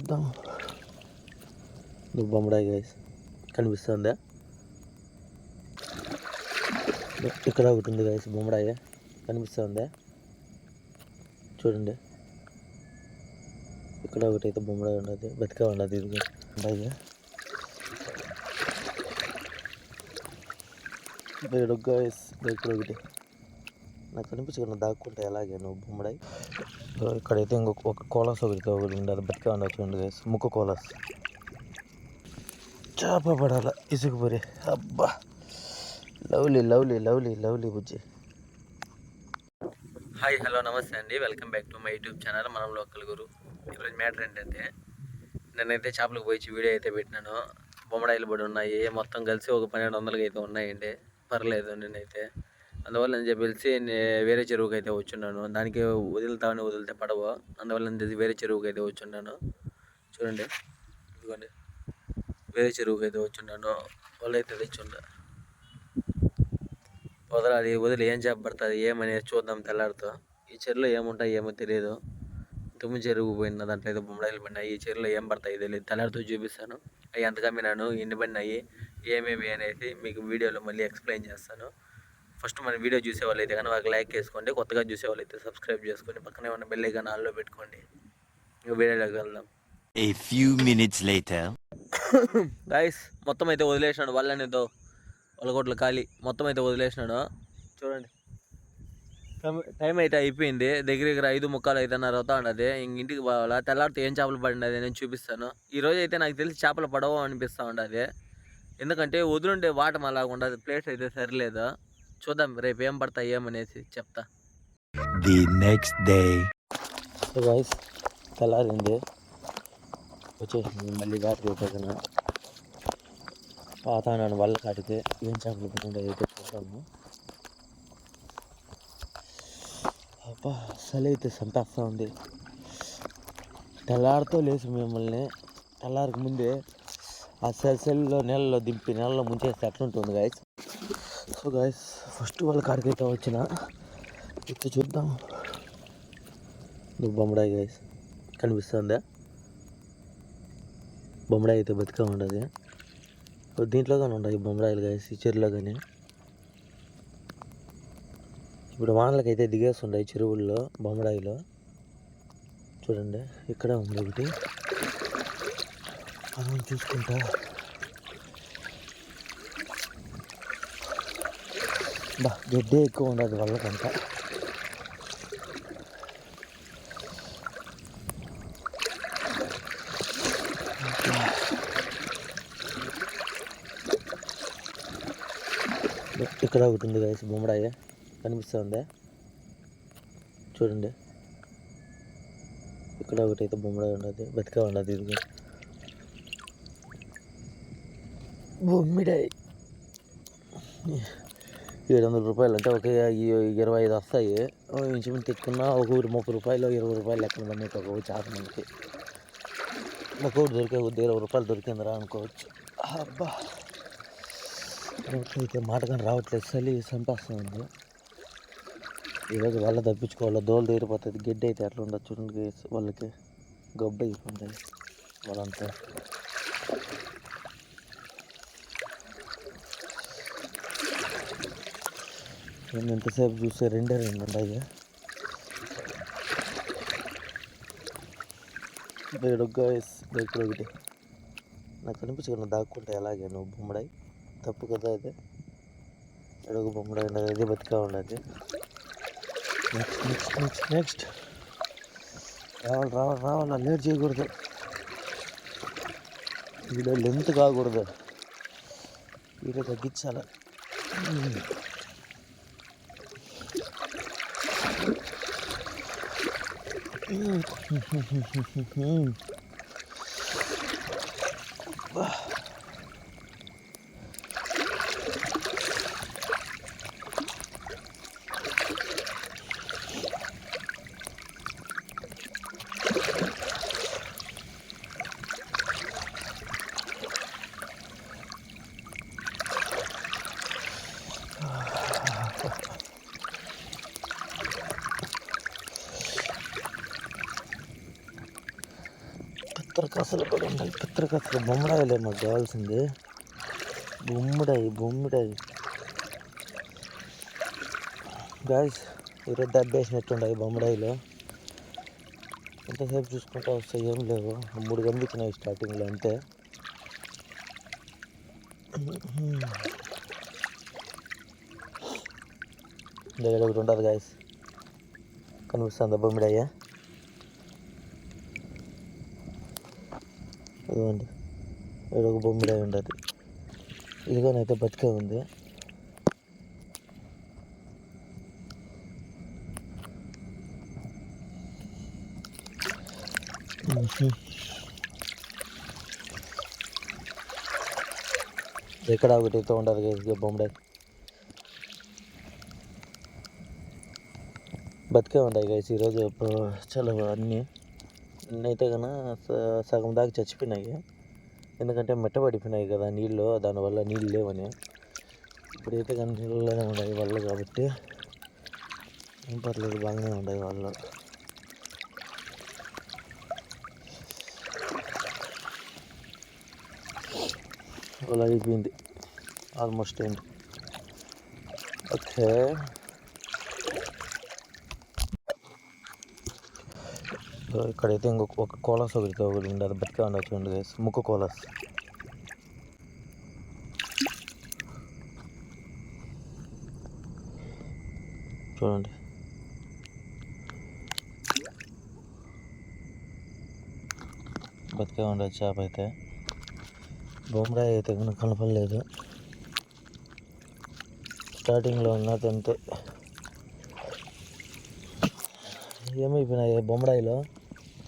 చూద్దాం. బొమ్మడాయి గైస్ కనిపిస్తుందా? ఇక్కడ ఒకటి ఉంది గైస్, బొమ్మడాయి కనిపిస్తుందా? చూడండి, ఇక్కడ ఒకటి అయితే బొమ్మడాయి ఉండదు, బతికే ఉండదు. ఇది బొమ్మడాయి గైస్, ఇక్కడ ఒకటి నాకు కనిపించకుండా దాక్కుంటే ఎలాగే నువ్వు బొమ్మడాయి. ఇక్కడైతే ఇంకొక కోలాస్ ఒకటి ఉంది, అది బతికే ఉండదు. చూడండి గైస్, ముక్కు కోలాస్. చేప పడాల ఇసుకుపోరి. అబ్బా, లవ్లీ లవ్లీ లవ్లీ లవ్లీ బుజ్జి. హాయ్, హలో, నమస్తే అండి. Welcome back to my YouTube channel మనం లోకల్ గురు. ఈరోజు మ్యాటర్ ఏంటంటే, నేనైతే చేపలకు పోయి వీడియో అయితే పెట్టినాను. బొమ్మడాయిలు పడి ఉన్నాయి, మొత్తం కలిసి ఒక 1200 అయితే ఉన్నాయండి. పర్లేదు నేనైతే. అందువల్ల నేను చెప్పేసి వేరే చెరువుకి అయితే వచ్చున్నాను. దానికి వదిలితే పడవ, అందువల్ల నేను వేరే చెరువుకి అయితే వచ్చున్నాను. చూడండి, ఇదిగోండి, వేరే చెరువుకి అయితే వచ్చున్నాను. వాళ్ళు అయితే తెచ్చుండ వదిలి ఏం చేప పడుతుంది ఏమనేది చూద్దాం తెల్లారితో. ఈ చెరువులో ఏముంటాయి ఏమో తెలియదు. తుమ్మి చెరువు పోయిన దాంట్లో అయితే బొమ్మడాయిలు పడినాయి. ఈ చెరువులో ఏం పడతాయి తెలియదు, తెల్లారితో చూపిస్తాను. అవి ఎంత కమ్మినాను, ఎన్ని పడినాయి, ఏమేమి అనేది మీకు వీడియోలో మళ్ళీ ఎక్స్ప్లెయిన్ చేస్తాను. ఫస్ట్ మన వీడియో చూసే వాళ్ళైతే కానీ ఒక లైక్ వేసుకోండి, కొత్తగా చూసే వాళ్ళైతే సబ్స్క్రైబ్ చేసుకోండి, పక్కనే ఉన్న బెల్ ఐకాన్ ఆన్లో పెట్టుకోండి. వీడియోలోకి వెళ్దాం. A few minutes later. Guys, మొత్తం అయితే వదిలేసినాడు. వాళ్ళనేదో వలగొట్లు ఖాళీ మొత్తం అయితే వదిలేసినాడు. చూడండి, టైం అయితే అయిపోయింది. దగ్గర 5:45 5:30 అవుతా ఉండదు. ఇంటికి పోవాలా. తెల్లారితో ఏం చేపలు పడినది నేను చూపిస్తాను. ఈరోజు అయితే నాకు తెలిసి చేపలు పడవ అనిపిస్తూ ఉండదు, ఎందుకంటే వదులుంటే వాటం అలాగ ఉండదు. ప్లేస్ అయితే సరిలేదు. చూద్దాం రేపు ఏం పడతాయి ఏమనేసి చెప్తా. The next day. So guys, తెల్లారింది, వచ్చేసింది. మళ్ళీ రాత్రి అయిపోతున్నా పాతాను వాళ్ళ కాటికి ఏం చేపలు పట్టిండే అయితే చూద్దాము. అబ్బా, అసలు అయితే సంపేస్తూ ఉంది. తెల్లారితో లేచి మిమ్మల్ని తెల్లారికి ముందే ఆ సెల్లో నీళ్ళలో దింపి నీళ్ళలో ముంచేస్తే ఎట్లుంటుంది గైస్. సో గైస్, ఫస్ట్ వాళ్ళ కాడికి అయితే వచ్చిన ఇప్పుడు చూద్దాం. బొమ్మడాయి గైస్ కనిపిస్తుందా? బొమ్మడాయి అయితే బతికే ఉండదు. దీంట్లో కానీ ఉన్నాయి బొమ్మడాయిలు గైస్, ఈ చెరువులో కానీ. ఇప్పుడు వానలకి అయితే దిగేస్తుంటాయి చెరువుల్లో బొమ్మడాయిలో. చూడండి, ఇక్కడ ఉంది ఒకటి, మనం చూసుకుంటా. గడ్డే ఎక్కువ ఉండదు వాళ్ళకంతా. ఇక్కడ ఒకటి ఉంది గైస్, బొమ్మడాయి కనిపిస్తుందా? చూడండి, ఇక్కడ ఒకటి అయితే బొమ్మడాయి ఉండదు, బతికే ఉండదు. ఇది బొమ్మిడాయి 700 రూపాయలు అంటే ఒక 25 వస్తాయి. ఇంచుమించు తెచ్చుకున్నా ఒక్కొక్కటి 30 రూపాయలు 20 రూపాయలు లెక్కన పడినట్టు ఒక్కొక్క చేప మనకి. ఒక్కొక్కటి దొరికే కొద్ది 20 రూపాయలు దొరికిందిరా అనుకోవచ్చు. అబ్బా, అయితే మాటగానే రావట్లేదు, చలి చంపేస్తుంది. ఈరోజు వాళ్ళ తప్పించుకోవాలి, దోలు తీరిపోతుంది. గడ్డి అయితే అట్లా ఉండదు. చూడండి, వాళ్ళకి గొబ్బ అయిపోతుంది వాళ్ళంతా. నేను ఎంతసేపు చూస్తే 2 ఉన్నాయి. ఇక్కడ ఒకటి నాకు కనిపించకుండా దాక్కుంటే ఎలాగే నువ్వు బొమ్మడాయి. తప్పు కదా అది. ఎడొక బొమ్మడాయి ఉండదు, అది బతికా ఉండదు. నెక్స్ట్ రావాలా, లేట్ చేయకూడదు. వీడియో లెంత్ కాకూడదు, వీడియో తగ్గించాలి. కసలు కూడా ఉన్నాయి. కసలు బొమ్మడాయిలే మాకు కావాల్సింది. బొమ్మిడాయి గాయస్. ఈరోజు దబ్బేసినట్టుండయి బొమ్మడాయిలో. ఎంతసేపు చూసుకుంటా వస్తాయి, ఏం లేవు. 3 కనిపించినాయి స్టార్టింగ్లో అంతే. దగ్గర ఒకటి ఉంటుంది గాయస్, కనిపిస్తుందా బొమ్మిడాయ? ఇదిగోండి, ఇక్కడ ఒక బొమ్మిడాయ ఉండదు. ఇదిగోనైతే బతికే ఉంది. ఎక్కడ ఒకటితో ఉండదు కదా బొమ్మడాయి. బతికే ఉన్నాయి గైస్ ఈరోజు. చాలా అన్నీ నిన్నైతే కన్నా సగం దాకా చచ్చిపోయినాయి. ఎందుకంటే మెట్టబడిపోయినాయి కదా నీళ్ళు, దానివల్ల నీళ్ళు లేవని. ఇప్పుడైతే కానీ నీళ్ళనే ఉన్నాయి వాళ్ళు, కాబట్టి ఏం పర్లేదు, బాగానే ఉన్నాయి వాళ్ళు. అలా అయిపోయింది ఆల్మోస్ట్ ఏంటి. ఓకే, ఇక్కడైతే ఇంకొక కోలాస్ ఒకటి ఉంది, అది బతికే ఉండదు. చూడండి గైస్, ముక్కు కోలాస్. చూడండి, బతికే ఉండదు చేప అయితే. బొమ్మరాయి అయితే కనపడలేదు. స్టార్టింగ్లో ఉన్నది అంతే. ఏమైపోయినాయి బొమ్మడాయిలో?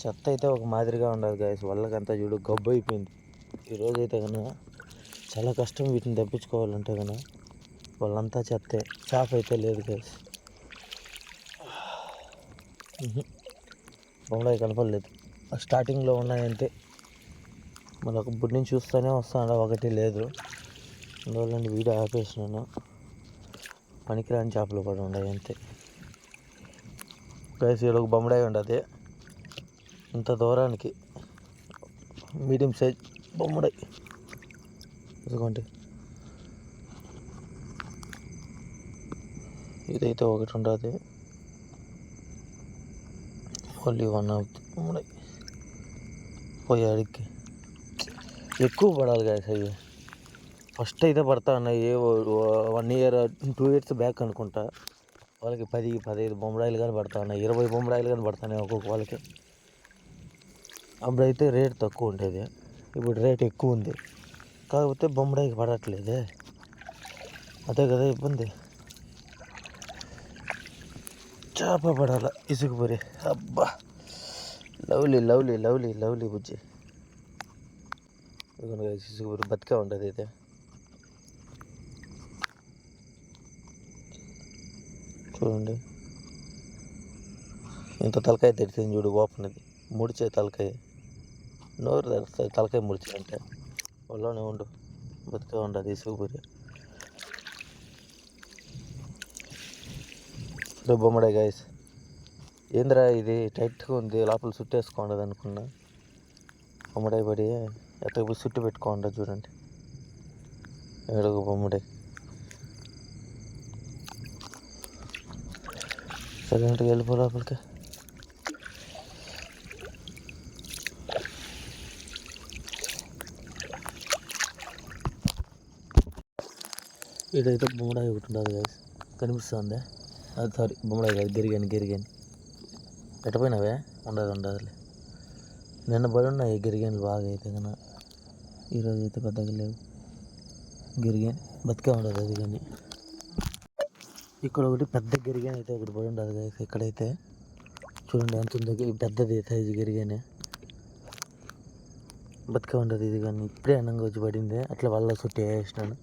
చెత్త అయితే ఒక మాదిరిగా ఉండదు గాయస్. వాళ్ళకంతా చూడు గబ్బు అయిపోయింది. ఈరోజు అయితే కన్నా చాలా కష్టం వీటిని తెప్పించుకోవాలంటే కన్నా. వాళ్ళంతా చెత్తే, చేప అయితే లేదు గాయస్. బొమ్మడాయి కనపడలేదు. స్టార్టింగ్లో ఉన్నాయంతే. మళ్ళీ ఇప్పటి నుంచి చూస్తూనే వస్తాను, ఒకటి లేదు. అందువల్ల వీడియో ఆపేసినాను. పనికిరాని చేపలు కూడా ఉన్నాయి అంతే గైస్. ఈరోజు బొమ్మడాయి ఉండదు ఇంత దూరానికి. మీడియం సైజ్ బొమ్మడాయి ఇదిగోండి. ఇదైతే ఒకటి ఉండదు, ఓన్లీ 1 అవుతుంది బొమ్మడాయి. పోయి అడిగి ఎక్కువ పడాలి గాయస్. అవి ఫస్ట్ అయితే పడతా ఉన్నాయి 1 year 2 years బ్యాక్ అనుకుంటా. వాళ్ళకి 10-15 బొమ్మడాయిలు కానీ పడతా ఉన్నాయి, 20 బొమ్మడాయిలు కానీ పడతాయి ఒక్కొక్క వాళ్ళకి. అప్పుడైతే రేట్ తక్కువ ఉండేది, ఇప్పుడు రేట్ ఎక్కువ ఉంది. కాకపోతే బొమ్మడాయికి పడట్లేదే, అదే కదా ఇబ్బంది. చేప పడాల ఇసుకుపొరి. అబ్బా, లవ్లీ లవ్లీ లవ్లీ లవ్లీ బుజ్జి. ఇసుకుపొరి బతికే ఉంటుంది అయితే. చూడండి ఇంత తలకాయ తెరిచింది చూడు, ఓపెన్ అది ముడిచే తలకాయ. నోరు తెరుస్తుంది తలకాయ ముడిచాయంటే. వాళ్ళనే ఉండు, బతికే ఉండదు ఇసుకుపొరి. బొమ్మడాయి గాయస్. ఏంద్రా ఇది టైట్గా ఉంది, లోపల చుట్టేసుకోండదు అనుకున్నా. బొమ్మడాయి పడి ఎత్తకపోయి చుట్టు పెట్టుకోండి. చూడండి ఏడుగు బొమ్మడాయి. సైలెంట్గా వెళ్ళిపో లోపలికి. ఇదైతే బొమ్మడాయి ఒకటి ఉండదు గాయస్, కనిపిస్తుంది. అది సారీ బొమ్మడాయి కాదు, గిరిగాని. ఎట్టపోయినావే? ఉండదులే. నిన్న పడి ఉన్నాయి గిరిగానులు బాగా అయితే కన్నా. ఈరోజు అయితే పెద్దగా లేవు. గిరిగాని బతికే ఉండదు అది కానీ. ఇక్కడ ఒకటి పెద్ద గిరిగాని అయితే ఒకటి పడి ఉండదు కదా ఇక్కడైతే. చూడండి ఎంత ఉందో, పెద్దది సైజు గిరిగానే. బతికే ఉండదు ఇది కానీ. ఇప్పుడే అన్నంగా వచ్చి పడింది, అట్లా వల్ల చుట్టి వేసినాను.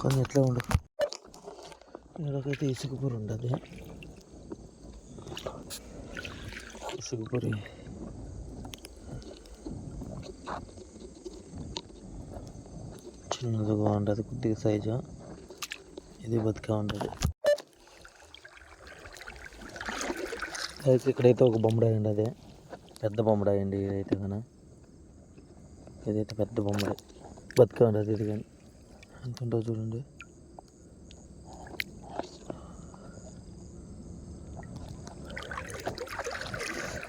కానీ ఎట్లా ఉండదు. ఇక్కడికైతే ఇసుకపొరి ఉండదు. ఇసుకపొరి చిన్నదిగా ఉండదు, కొద్దిగా సైజు. ఇది బతికే ఉండదు. అయితే ఇక్కడైతే ఒక బొమ్మడాయి అండి, అదే పెద్ద బొమ్మడాయి అండి ఇదైతే కన్నా. ఇదైతే పెద్ద బొమ్మడాయి బతికే ఉండదు ఇది కానీ ఎంత ఉంటుందో చూడండి.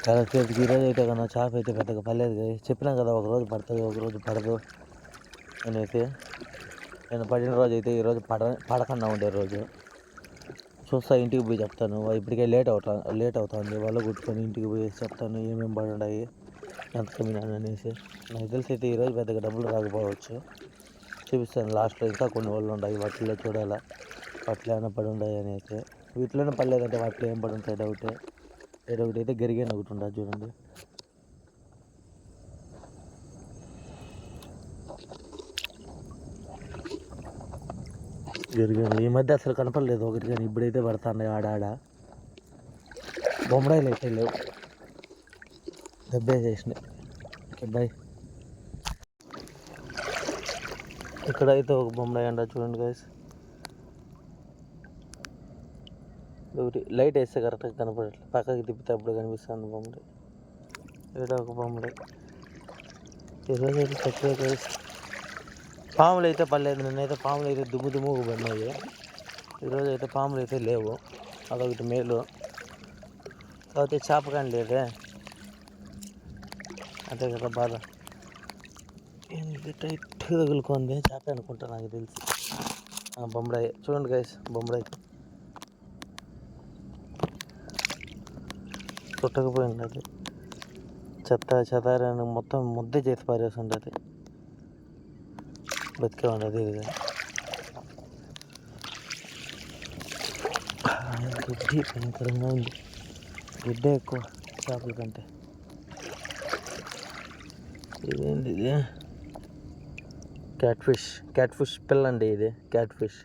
చాలా సేపు ఈరోజు అయితే కన్నా చేప అయితే పెద్దగా పర్లేదు కదా. చెప్పినాం కదా ఒకరోజు పడుతుంది ఒకరోజు పడదు అనేసి. నేను పడిన రోజు అయితే ఈరోజు పడకుండా ఉండే రోజు. చూస్తా ఇంటికి పోయి చెప్తాను. ఇప్పటికే లేట్ అవుతుంది. వాళ్ళు కుట్టుకొని ఇంటికి పోయి చెప్తాను ఏమేమి పడి ఉన్నాయి, ఎంత కమ్మినాను అనేసి. నాకు తెలిసి అయితే ఈరోజు పెద్దగా డబ్బులు రాకపోవచ్చు. చూపిస్తాను లాస్ట్లో. ఇంకా కొన్ని వాళ్ళు ఉన్నాయి, వాటిల్లో చూడాలా వాటిలో ఏమైనా పడి ఉన్నాయి అని. అయితే వీటిలోనే పడలేదంటే వాటిలో ఏం పడి ఉంటాయి డౌటే. ఒకటి అయితే గరిగాను ఒకటి ఉండదు చూడండి. గరిగాను ఈ మధ్య అసలు కనపడలేదు ఒకటి కానీ, ఇప్పుడైతే పడుతున్నాయి ఆడ. బొమ్మడాయిలు అయితే లేవు, దెబ్బేసేసినాయి. Okay bye. ఇక్కడైతే ఒక బొమ్మడాయి అంట చూడండి గైస్. ఒకటి లైట్ వేస్తే కరెక్ట్గా కనపడట్లేదు, పక్కకి తిప్పితే అప్పుడు కనిపిస్తుంది బొమ్మడాయి. ఇక్కడ ఒక బొమ్మడాయి. ఈరోజు అయితే తక్కువ గైస్. పాములు అయితే పడలేదు. నిన్నైతే పాములు అయితే దుమ్ముగా పడినాయి. ఈరోజు అయితే పాములు అయితే లేవు, అదొకటి మేలు. కాకపోతే చేప కానీ లేదే, అంతే కదా బాధ. టైట్ తగులుకుంది చేప అనుకుంటా నాకు తెలిసి. బొమ్మడాయి చూడండి గైస్, బొమ్మడాయి చుట్టకపోయింది. అది చెదారని మొత్తం ముద్ద చేసి పారేసి ఉండదు, బతికే ఉండదు. ఇది గుడ్డి భయంకరంగా ఉంది, గుడ్డే ఎక్కువ చేపల కంటే. ఇదేంటి ఇది? క్యాట్ ఫిష్ పిల్ల అండి ఇది. క్యాట్ ఫిష్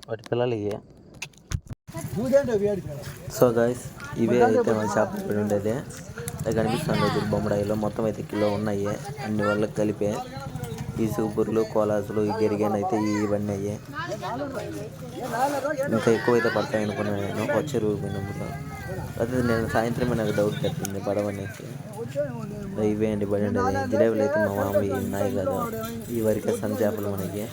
వాటి పిల్లలు ఇవే. సో గాయస్, ఇవే అయితే మన చేపల పడి ఉండేది. అది కనిపిస్తుంది బొమ్మడాయిలో. మొత్తం అయితే కిలో ఉన్నాయి అన్ని వాళ్ళకి కలిపే. ఈ సూపర్లు కోలాసులు ఈ గెరిగాను అయితే ఇవన్నీ అయ్యాయి. ఇంకా ఎక్కువైతే పడతాయి అనుకున్నాను నేను వచ్చే రూపాయలు. అదే నేను సాయంత్రమే నాకు డౌట్ కట్టింది పడవనేసి. ఇవే అండి పడి ఉండేది. జిలేబులు అయితే మా మామయ్య ఉన్నాయి కదా, ఈ వరకే సన్న చేపలు మనకి.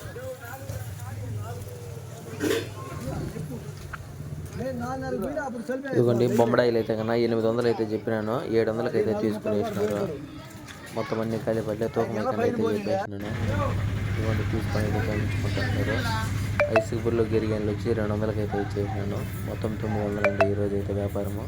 ఇదిగోండి బొమ్మడాయిలు అయితే కన్నా 800 అయితే చెప్పినాను, 700కి అయితే తీసుకుని వేసినారు. మొత్తం అన్ని కలిపి తూకం అయితే చెప్పేసినాను. ఇదిగోండి తీసుకొని అయితే పంపించుకుంటున్నారు. 5 సూపర్లు గెరిగాన్లు వచ్చి 200కి అయితే ఇచ్చేసినాను. మొత్తం 900 అండి ఈరోజు అయితే వ్యాపారము.